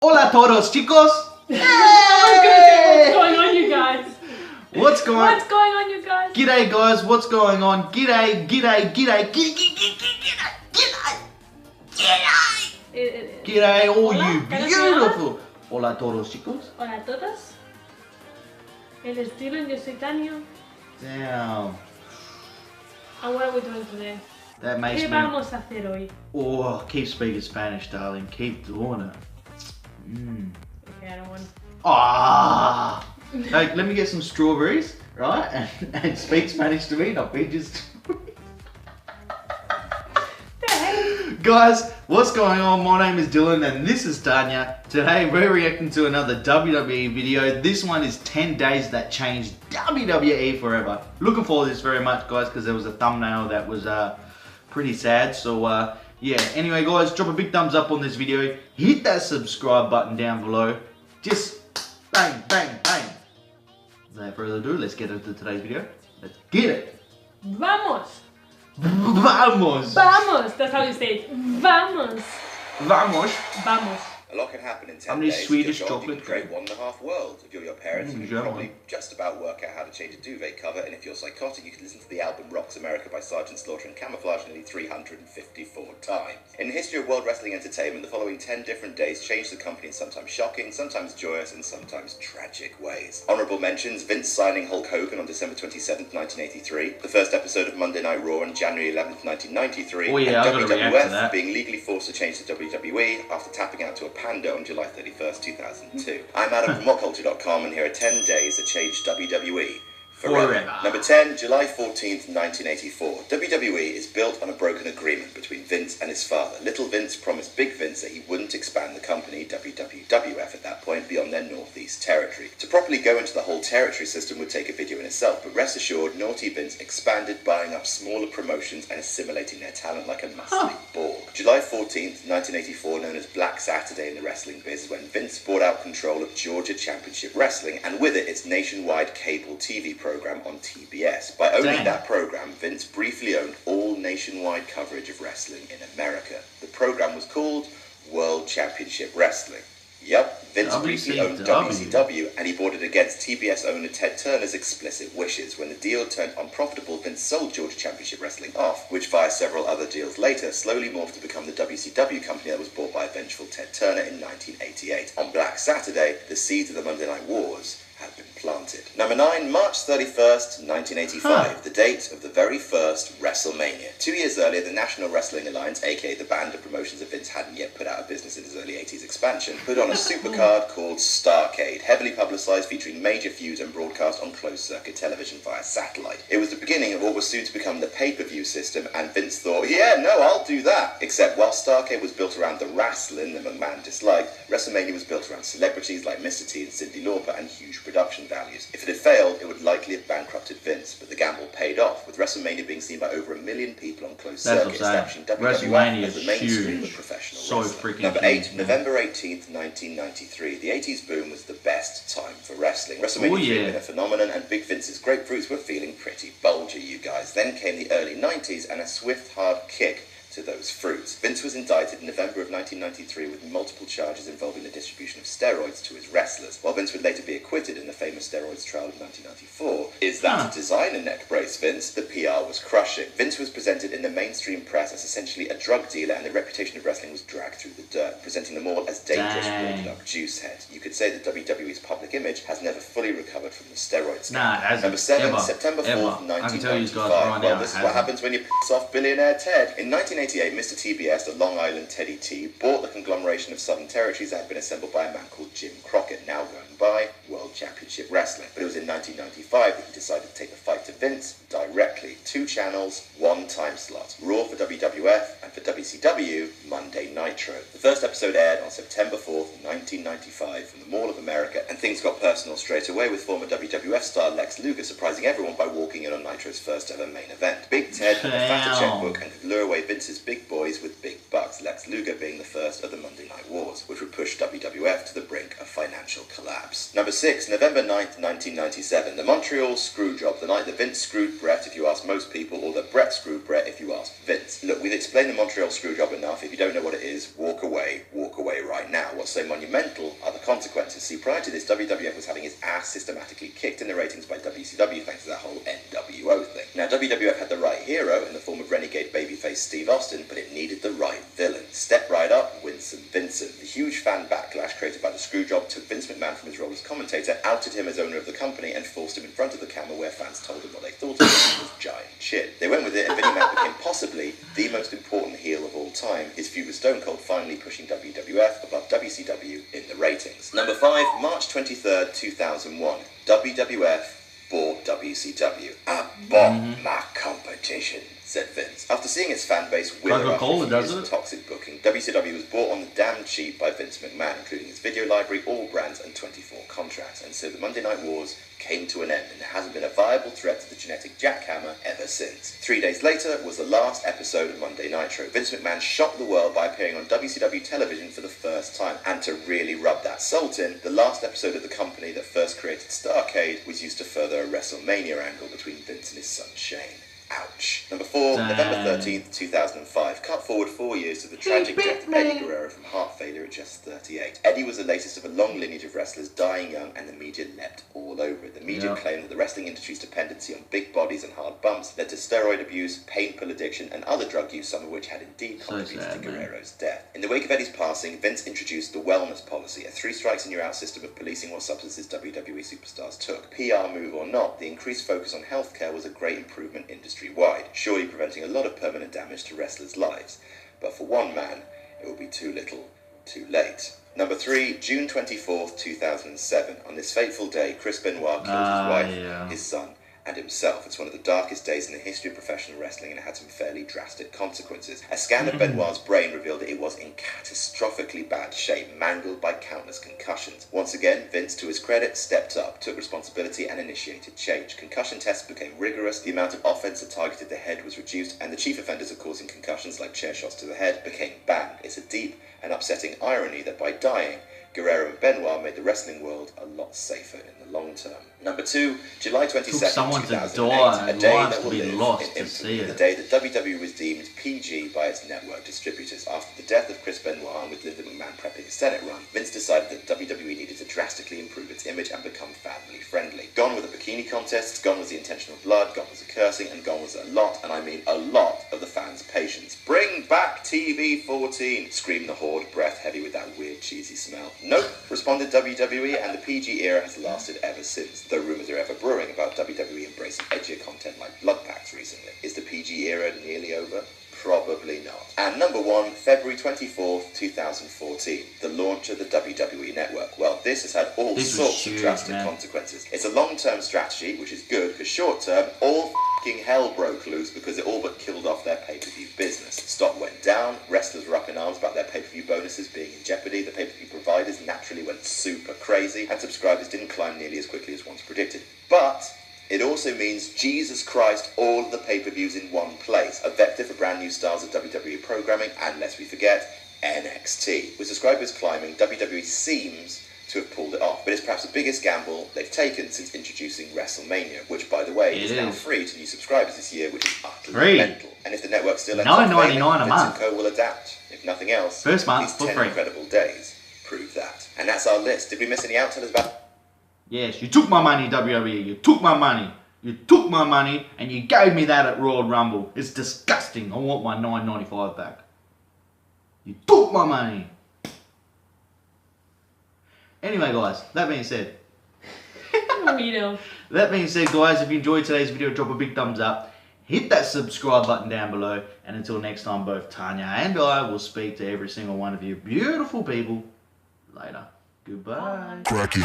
Hola todos, chicos! Hey! What's going on, you guys? What's going on, you guys? G'day, guys. What's going on? G'day. G'day, all Hola, you beautiful. Hola todos, chicos. Hola a todos. El estilo, yo soy Tania. Damn. And what are we doing today? That makes ¿Qué me... vamos a hacer hoy? Oh, keep speaking Spanish, darling. Keep doing it. Okay, I don't want... Ah. Hey, let me get some strawberries, right? And speak Spanish to me, not be just... Guys, what's going on? My name is Dylan and this is Tanya. Today we're reacting to another WWE video. This one is 10 days that changed WWE forever. Looking forward to this very much, guys, because there was a thumbnail that was pretty sad. So yeah, anyway guys, drop a big thumbs up on this video. Hit that subscribe button down below. Just bang, bang, bang. Without further ado, let's get into today's video. Let's get it. Vamos! Vamos! Vamos! That's how you say it. Vamos! Vamos! Vamos. A lot can happen in 10 How many days. Swedish If you're chocolate? you can create 1.5 worlds. If you're your parents, you can German. probably just about work out how to change a duvet cover. And if you're psychotic, you can listen to the album Rocks America by Sgt. Slaughter and Camouflage nearly 354 times. In the history of world wrestling entertainment, the following 10 different days changed the company in sometimes shocking, sometimes joyous, and sometimes tragic ways. Honourable mentions: Vince signing Hulk Hogan on December 27th, 1983, the first episode of Monday Night Raw on January 11th, 1993, Oh yeah, and I've got to react to WWF that. being legally forced to change to WWE after tapping out to a panda on July 31st, 2002. I'm Adam from WhatCulture.com and here are 10 days that changed WWE forever. Number 10, July 14th, 1984. WWE is built on a broken agreement between Vince and his father. Little Vince promised Big Vince that he wouldn't expand the company, WWF at that point, beyond their Northeast territory. To properly go into the whole territory system would take a video in itself, but rest assured, Naughty Vince expanded, buying up smaller promotions and assimilating their talent like a muscly Borg. July 14th, 1984, known as Black Saturday in the wrestling biz, when Vince bought out control of Georgia Championship Wrestling, and with it, its nationwide cable TV program on TBS. By owning that program, Vince briefly owned all nationwide coverage of wrestling in America. The program was called World Championship Wrestling. Yup, Vince briefly owned WCW, and he bought it against TBS owner Ted Turner's explicit wishes. When the deal turned unprofitable, Vince sold Georgia Championship Wrestling off, which via several other deals later slowly morphed to become the WCW company that was bought by vengeful Ted Turner in 1988. On Black Saturday, the seeds of the Monday Night Wars had been planted. Number 9, March 31st, 1985, the date of the very first WrestleMania. 2 years earlier, the National Wrestling Alliance, aka the band of promotions that Vince hadn't yet put out of business in his early 80s expansion, put on a supercard called Starrcade, heavily publicized, featuring major feuds and broadcast on closed-circuit television via satellite. It was the beginning of what was soon to become the pay-per-view system, and Vince thought, yeah, no, I'll do that. Except while Starrcade was built around the wrestling that McMahon disliked, WrestleMania was built around celebrities like Mr. T and Cyndi Lauper and huge production values. If it had failed, it would likely have bankrupted Vince, but the gamble paid off, with WrestleMania being seen by over 1 million people on closed circuit, establishing WWF as the mainstream of professional wrestling. Number 8, November 18th, 1993. The 80s boom was the best time for wrestling. WrestleMania 3 had been a phenomenon, and Big Vince's grapefruits were feeling pretty bulgy, you guys. Then came the early 90s and a swift, hard kick to those fruits. Vince was indicted in November of 1993 with multiple charges involving the distribution of steroids to his wrestlers, while Vince would later be acquitted in the famous steroids trial of 1994. Is that a designer neck brace, Vince? The PR was crushing. Vince was presented in the mainstream press as essentially a drug dealer, and the reputation of wrestling was dragged through the dirt, presenting them all as dangerous, roided up juice heads. You could say that WWE's public image has never fully recovered from the steroid scandal. Number 7, September 4th, 1995. Well, this is what happens when you piss off billionaire Ted. In 1988, Mr. TBS, the Long Island Teddy T, bought the conglomeration of Southern Territories that had been assembled by a man called Jim Crockett, now going by World Championship Wrestling. But it was in 1995 that he decided to take the fight to Vince directly. 2 channels, 1 time slot. Raw for WWF, and for WCW, Monday Nitro. The first episode aired on September 4th, 1995 from the Mall of America, and things got personal straight away, with former WWF star Lex Luger surprising everyone by walking in on Nitro's first ever main event. Big Ted had a fatter checkbook and could lure away Vince's versus big boys with big bucks, Lex Luger being the first of the Monday Night Wars, which would push WWF to the brink of financial collapse. Number 6, November 9th, 1997, the Montreal Screwjob, the night that Vince screwed Brett if you ask most people, or that Brett screwed Brett if you ask Vince. Look, we've explained the Montreal Screwjob enough. If you don't know what it is, walk away right now. What's so monumental are the consequences. See, prior to this, WWF was having its ass systematically kicked in the ratings by WCW thanks to that whole NWO thing. Now, WWF had the right hero in the form of renegade babyface Steve Austin, but it needed the right villain. Step right up, Winston Vincent. The huge fan backlash created by the Screwjob took Vince McMahon from his role as commentator, outed him as owner of the company, and forced him in front of the camera where fans told him what they thought of him was giant shit. They went with it, and Vinnie Mac became possibly the most important heel of all time, his feud with Stone Cold finally pushing WWF above WCW in the ratings. Number 5, March 23rd, 2001. WWF bought WCW. I bought my competition, said Vince. After seeing its fan base wither after years of toxic booking, WCW was bought on the damn cheap by Vince McMahon, including its video library, all brands, and 24 contracts. And so the Monday Night Wars came to an end, and there hasn't been a viable threat to the genetic jackhammer ever since. 3 days later was the last episode of Monday Nitro. Vince McMahon shocked the world by appearing on WCW television for the first time. And to really rub that salt in, the last episode of the company that first created Starrcade was used to further a WrestleMania angle between Vince and his son Shane. Ouch. Number 4, November 13th, 2005. Cut forward 4 years to the tragic death of Eddie Guerrero from heart failure at just 38. Eddie was the latest of a long lineage of wrestlers dying young, and the media leapt all over it. The media claimed that the wrestling industry's dependency on big bodies and hard bumps led to steroid abuse, pain pill addiction, and other drug use, some of which had indeed contributed to Guerrero's death. In the wake of Eddie's passing, Vince introduced the wellness policy, a 3 strikes and you're out system of policing what substances WWE superstars took. PR move or not, the increased focus on healthcare was a great improvement industry-wide, surely preventing a lot of permanent damage to wrestlers' lives. But for one man, it will be too little, too late. Number 3, June 24th, 2007. On this fateful day, Chris Benoit killed his wife, his son, and himself. It's one of the darkest days in the history of professional wrestling, and it had some fairly drastic consequences. A scan of Benoit's brain revealed that it was in catastrophically bad shape, mangled by countless concussions. Once again, Vince, to his credit, stepped up, took responsibility, and initiated change. Concussion tests became rigorous, the amount of offense that targeted the head was reduced, and the chief offenders of causing concussions like chair shots to the head became banned. It's a deep and upsetting irony that by dying, Guerrero and Benoit made the wrestling world a lot safer in the long term. Number 2, July 22nd, 2008, a day that will live in infamy, the day that WWE was deemed PG by its network distributors. After the death of Chris Benoit and with Linda McMahon prepping a Senate run, Vince decided that WWE needed to drastically improve its image and become family friendly. Gone were the bikini contests, gone was the intentional blood, gone was the cursing, and gone was a lot, and I mean a lot, of the fans' patience. Bring back TV 14, screamed the horde, breath heavy with that weird cheesy smell. Nope, responded WWE, and the PG era has lasted ever since, though rumours are ever brewing about WWE embracing edgier content like blood packs recently. Is the PG era nearly over? Probably not. And number 1, February 24th, 2014, the launch of the WWE Network. Well, this has had all sorts of drastic consequences. It's a long-term strategy, which is good, because short-term, all f***ing hell broke loose because it all but killed off their pay-per-view business. Stock went down, wrestlers were up in arms about their pay-per-view bonuses being in jeopardy, the pay-per-view providers naturally went super crazy, and subscribers didn't climb nearly as quickly as once predicted. But it also means, Jesus Christ, all of the pay-per-views in one place. A vector for brand new styles of WWE programming, and lest we forget, NXT. With subscribers climbing, WWE seems to have pulled it off, but it's perhaps the biggest gamble they've taken since introducing WrestleMania, which, by the way, is now free to new subscribers this year, which is utterly mental. And if the network still ends up failing, Vince and Co will adapt. If nothing else, these 10 incredible days prove that. And that's our list. Did we miss any out? Tell us about... Yes, you took my money, WWE. You took my money. You took my money and you gave me that at Royal Rumble. It's disgusting. I want my $9.95 back. You took my money. Anyway, guys, that being said, that being said, guys, if you enjoyed today's video, drop a big thumbs up. Hit that subscribe button down below. And until next time, both Tanya and I will speak to every single one of you beautiful people later. Goodbye. Cracky.